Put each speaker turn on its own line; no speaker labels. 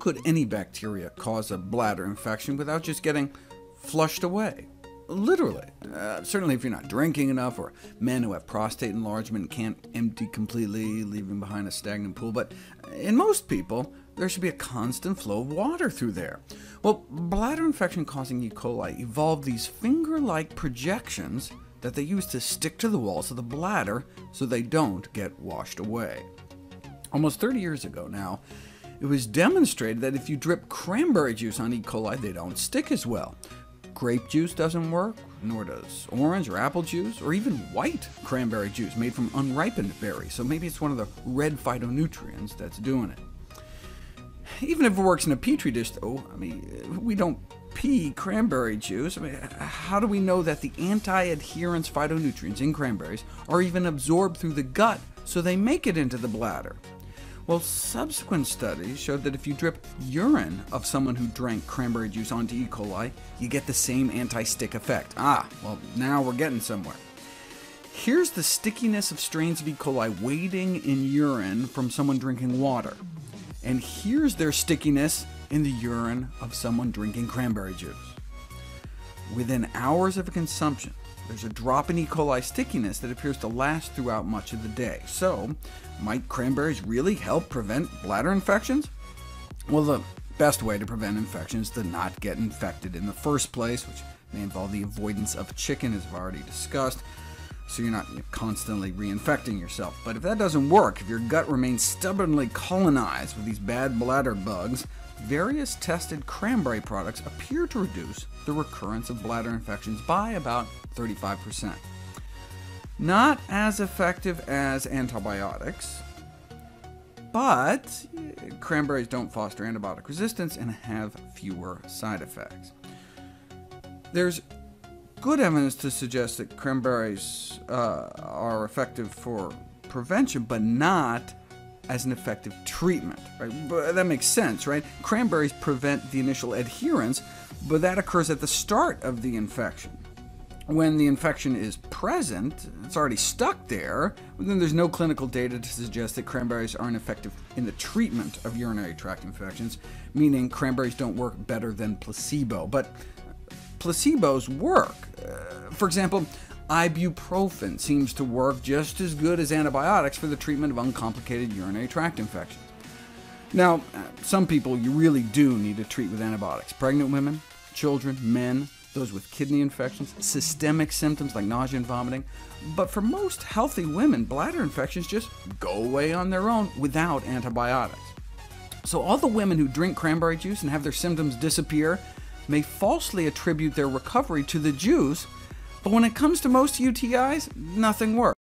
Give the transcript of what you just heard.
could any bacteria cause a bladder infection without just getting flushed away? Literally. Certainly if you're not drinking enough, or men who have prostate enlargement can't empty completely, leaving behind a stagnant pool. But in most people, there should be a constant flow of water through there. Well, bladder infection-causing E. coli evolved these finger-like projections that they use to stick to the walls of the bladder so they don't get washed away. Almost 30 years ago now, it was demonstrated that if you drip cranberry juice on E. coli, they don't stick as well. Grape juice doesn't work, nor does orange or apple juice, or even white cranberry juice made from unripened berries, so maybe it's one of the red phytonutrients that's doing it. Even if it works in a petri dish, though, we don't pee cranberry juice. How do we know that the anti-adherence phytonutrients in cranberries are even absorbed through the gut so they make it into the bladder? Well, subsequent studies showed that if you drip urine of someone who drank cranberry juice onto E. coli, you get the same anti-stick effect. Well, now we're getting somewhere. Here's the stickiness of strains of E. coli waiting in urine from someone drinking water, and here's their stickiness in the urine of someone drinking cranberry juice. Within hours of consumption, there's a drop in E. coli stickiness that appears to last throughout much of the day. So, might cranberries really help prevent bladder infections? Well, the best way to prevent infections is to not get infected in the first place, which may involve the avoidance of chicken, as I've already discussed, so you're not constantly reinfecting yourself. But if that doesn't work, if your gut remains stubbornly colonized with these bad bladder bugs, various tested cranberry products appear to reduce the recurrence of bladder infections by about 35%. Not as effective as antibiotics, but cranberries don't foster antibiotic resistance and have fewer side effects. There's good evidence to suggest that cranberries are effective for prevention, but not as an effective treatment. Right? But that makes sense, right? Cranberries prevent the initial adherence, but that occurs at the start of the infection. When the infection is present, it's already stuck there, then there's no clinical data to suggest that cranberries aren't effective in the treatment of urinary tract infections, meaning cranberries don't work better than placebo. But placebos work. For example, ibuprofen seems to work just as good as antibiotics for the treatment of uncomplicated urinary tract infections. Now, some people you really do need to treat with antibiotics. Pregnant women, children, men, those with kidney infections, systemic symptoms like nausea and vomiting. But for most healthy women, bladder infections just go away on their own without antibiotics. So all the women who drink cranberry juice and have their symptoms disappear may falsely attribute their recovery to the juice, but when it comes to most UTIs, nothing works.